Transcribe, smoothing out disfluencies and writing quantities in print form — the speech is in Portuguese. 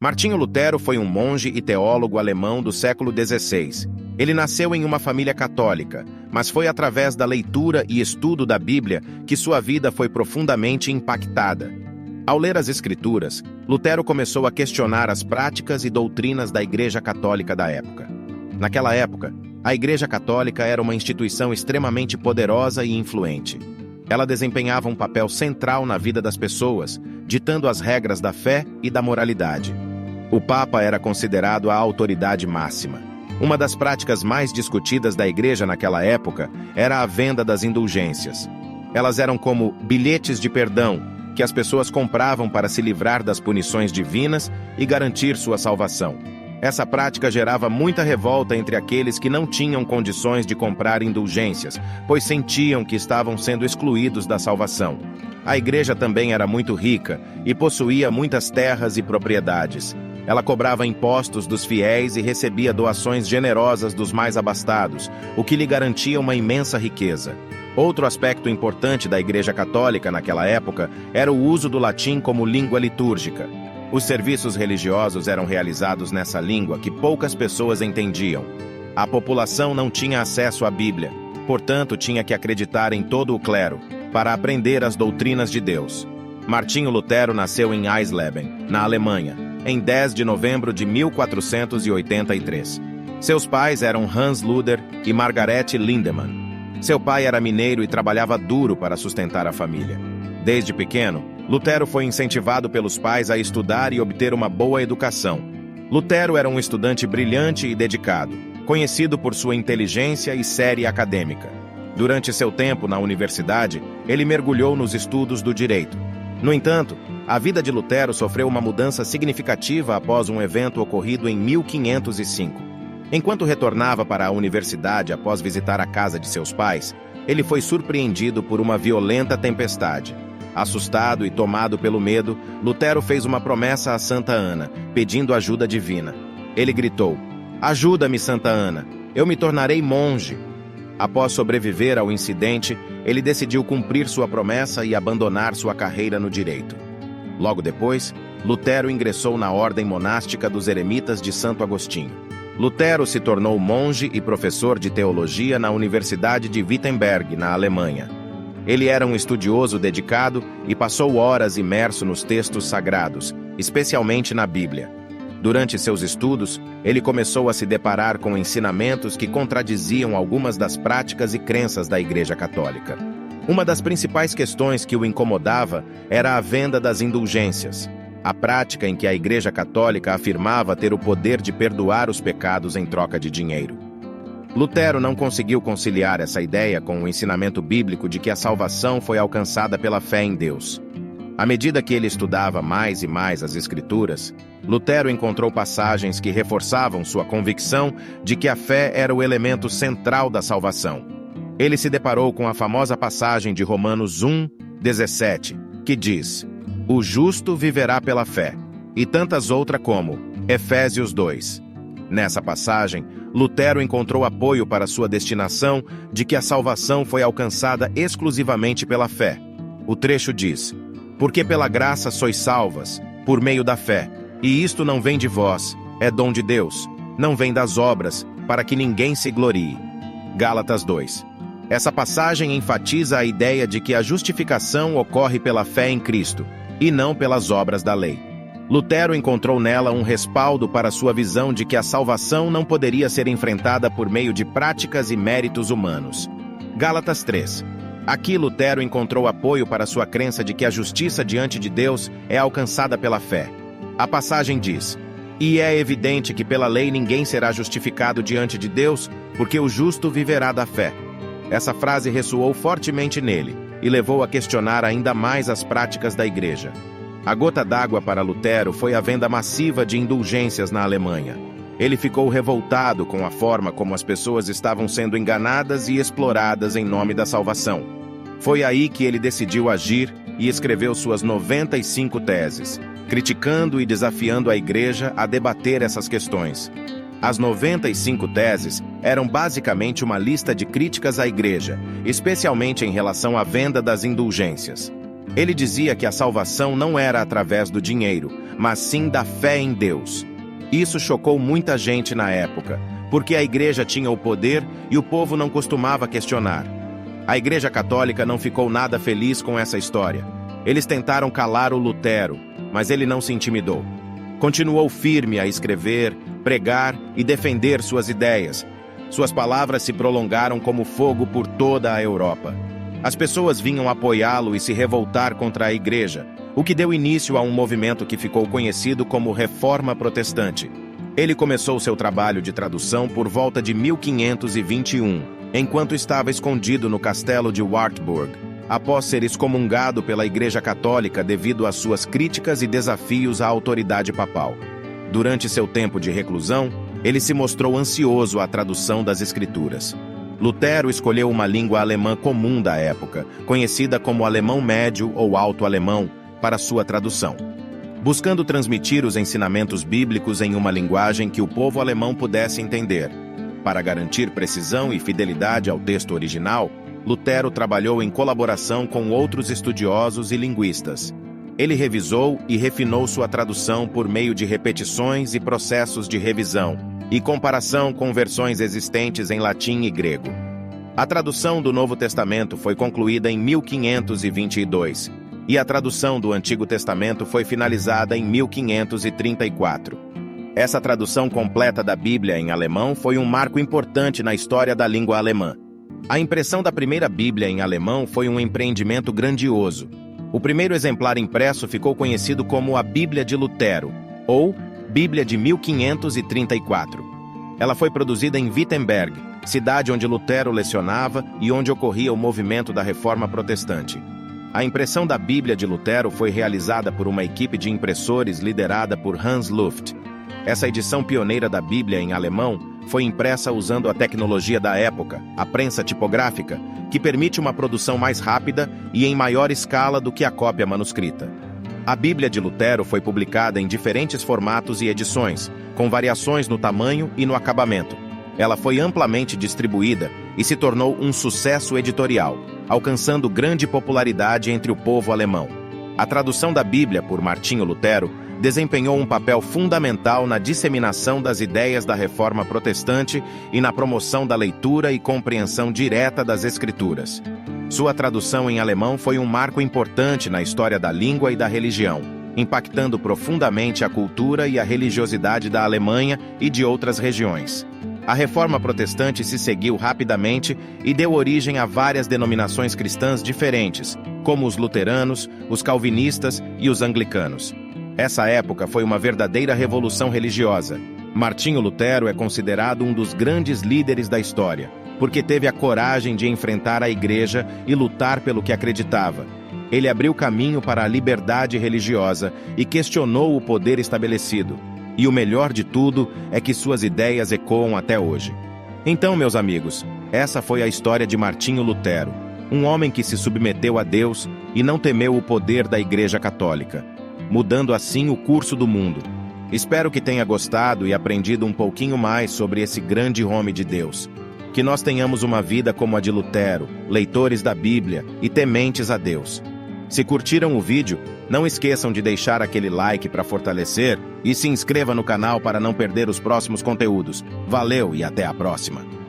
Martinho Lutero foi um monge e teólogo alemão do século XVI. Ele nasceu em uma família católica, mas foi através da leitura e estudo da Bíblia que sua vida foi profundamente impactada. Ao ler as Escrituras, Lutero começou a questionar as práticas e doutrinas da Igreja Católica da época. Naquela época, a Igreja Católica era uma instituição extremamente poderosa e influente. Ela desempenhava um papel central na vida das pessoas, ditando as regras da fé e da moralidade. O Papa era considerado a autoridade máxima. Uma das práticas mais discutidas da Igreja naquela época era a venda das indulgências. Elas eram como bilhetes de perdão, que as pessoas compravam para se livrar das punições divinas e garantir sua salvação. Essa prática gerava muita revolta entre aqueles que não tinham condições de comprar indulgências, pois sentiam que estavam sendo excluídos da salvação. A igreja também era muito rica e possuía muitas terras e propriedades. Ela cobrava impostos dos fiéis e recebia doações generosas dos mais abastados, o que lhe garantia uma imensa riqueza. Outro aspecto importante da Igreja Católica naquela época era o uso do latim como língua litúrgica. Os serviços religiosos eram realizados nessa língua que poucas pessoas entendiam. A população não tinha acesso à Bíblia, portanto tinha que acreditar em todo o clero, para aprender as doutrinas de Deus. Martinho Lutero nasceu em Eisleben, na Alemanha, em 10 de novembro de 1483. Seus pais eram Hans Luder e Margarete Lindemann. Seu pai era mineiro e trabalhava duro para sustentar a família. Desde pequeno, Lutero foi incentivado pelos pais a estudar e obter uma boa educação. Lutero era um estudante brilhante e dedicado, conhecido por sua inteligência e série acadêmica. Durante seu tempo na universidade, ele mergulhou nos estudos do direito. No entanto, a vida de Lutero sofreu uma mudança significativa após um evento ocorrido em 1505. Enquanto retornava para a universidade após visitar a casa de seus pais, ele foi surpreendido por uma violenta tempestade. Assustado e tomado pelo medo, Lutero fez uma promessa a Santa Ana, pedindo ajuda divina. Ele gritou: "Ajuda-me, Santa Ana! Eu me tornarei monge!" Após sobreviver ao incidente, ele decidiu cumprir sua promessa e abandonar sua carreira no direito. Logo depois, Lutero ingressou na ordem monástica dos Eremitas de Santo Agostinho. Lutero se tornou monge e professor de teologia na Universidade de Wittenberg, na Alemanha. Ele era um estudioso dedicado e passou horas imerso nos textos sagrados, especialmente na Bíblia. Durante seus estudos, ele começou a se deparar com ensinamentos que contradiziam algumas das práticas e crenças da Igreja Católica. Uma das principais questões que o incomodava era a venda das indulgências, a prática em que a Igreja Católica afirmava ter o poder de perdoar os pecados em troca de dinheiro. Lutero não conseguiu conciliar essa ideia com o ensinamento bíblico de que a salvação foi alcançada pela fé em Deus. À medida que ele estudava mais e mais as Escrituras, Lutero encontrou passagens que reforçavam sua convicção de que a fé era o elemento central da salvação. Ele se deparou com a famosa passagem de Romanos 1:17, que diz: "O justo viverá pela fé", e tantas outras como Efésios 2. Nessa passagem, Lutero encontrou apoio para sua destinação de que a salvação foi alcançada exclusivamente pela fé. O trecho diz: "Porque pela graça sois salvas, por meio da fé, e isto não vem de vós, é dom de Deus, não vem das obras, para que ninguém se glorie." Gálatas 2. Essa passagem enfatiza a ideia de que a justificação ocorre pela fé em Cristo, e não pelas obras da lei. Lutero encontrou nela um respaldo para sua visão de que a salvação não poderia ser enfrentada por meio de práticas e méritos humanos. Gálatas 3. Aqui Lutero encontrou apoio para sua crença de que a justiça diante de Deus é alcançada pela fé. A passagem diz: "E é evidente que pela lei ninguém será justificado diante de Deus, porque o justo viverá da fé." Essa frase ressoou fortemente nele e levou a questionar ainda mais as práticas da igreja. A gota d'água para Lutero foi a venda massiva de indulgências na Alemanha. Ele ficou revoltado com a forma como as pessoas estavam sendo enganadas e exploradas em nome da salvação. Foi aí que ele decidiu agir e escreveu suas 95 teses, criticando e desafiando a igreja a debater essas questões. As 95 teses eram basicamente uma lista de críticas à igreja, especialmente em relação à venda das indulgências. Ele dizia que a salvação não era através do dinheiro, mas sim da fé em Deus. Isso chocou muita gente na época, porque a igreja tinha o poder e o povo não costumava questionar. A Igreja Católica não ficou nada feliz com essa história. Eles tentaram calar o Lutero, mas ele não se intimidou. Continuou firme a escrever, pregar e defender suas ideias. Suas palavras se prolongaram como fogo por toda a Europa. As pessoas vinham apoiá-lo e se revoltar contra a igreja, o que deu início a um movimento que ficou conhecido como Reforma Protestante. Ele começou seu trabalho de tradução por volta de 1521, enquanto estava escondido no castelo de Wartburg, após ser excomungado pela Igreja Católica devido às suas críticas e desafios à autoridade papal. Durante seu tempo de reclusão, ele se mostrou ansioso à tradução das Escrituras. Lutero escolheu uma língua alemã comum da época, conhecida como alemão médio ou alto alemão, para sua tradução, buscando transmitir os ensinamentos bíblicos em uma linguagem que o povo alemão pudesse entender. Para garantir precisão e fidelidade ao texto original, Lutero trabalhou em colaboração com outros estudiosos e linguistas. Ele revisou e refinou sua tradução por meio de repetições e processos de revisão e comparação com versões existentes em latim e grego. A tradução do Novo Testamento foi concluída em 1522, e a tradução do Antigo Testamento foi finalizada em 1534. Essa tradução completa da Bíblia em alemão foi um marco importante na história da língua alemã. A impressão da primeira Bíblia em alemão foi um empreendimento grandioso. O primeiro exemplar impresso ficou conhecido como a Bíblia de Lutero, ou Bíblia de 1534. Ela foi produzida em Wittenberg, cidade onde Lutero lecionava e onde ocorria o movimento da Reforma Protestante. A impressão da Bíblia de Lutero foi realizada por uma equipe de impressores liderada por Hans Luft. Essa edição pioneira da Bíblia em alemão foi impressa usando a tecnologia da época, a prensa tipográfica, que permite uma produção mais rápida e em maior escala do que a cópia manuscrita. A Bíblia de Lutero foi publicada em diferentes formatos e edições, com variações no tamanho e no acabamento. Ela foi amplamente distribuída e se tornou um sucesso editorial, alcançando grande popularidade entre o povo alemão. A tradução da Bíblia por Martinho Lutero desempenhou um papel fundamental na disseminação das ideias da Reforma Protestante e na promoção da leitura e compreensão direta das Escrituras. Sua tradução em alemão foi um marco importante na história da língua e da religião, impactando profundamente a cultura e a religiosidade da Alemanha e de outras regiões. A Reforma Protestante se seguiu rapidamente e deu origem a várias denominações cristãs diferentes, como os luteranos, os calvinistas e os anglicanos. Essa época foi uma verdadeira revolução religiosa. Martinho Lutero é considerado um dos grandes líderes da história, porque teve a coragem de enfrentar a igreja e lutar pelo que acreditava. Ele abriu caminho para a liberdade religiosa e questionou o poder estabelecido. E o melhor de tudo é que suas ideias ecoam até hoje. Então, meus amigos, essa foi a história de Martinho Lutero, um homem que se submeteu a Deus e não temeu o poder da Igreja Católica, mudando assim o curso do mundo. Espero que tenha gostado e aprendido um pouquinho mais sobre esse grande homem de Deus. Que nós tenhamos uma vida como a de Lutero, leitores da Bíblia e tementes a Deus. Se curtiram o vídeo, não esqueçam de deixar aquele like para fortalecer e se inscreva no canal para não perder os próximos conteúdos. Valeu e até a próxima!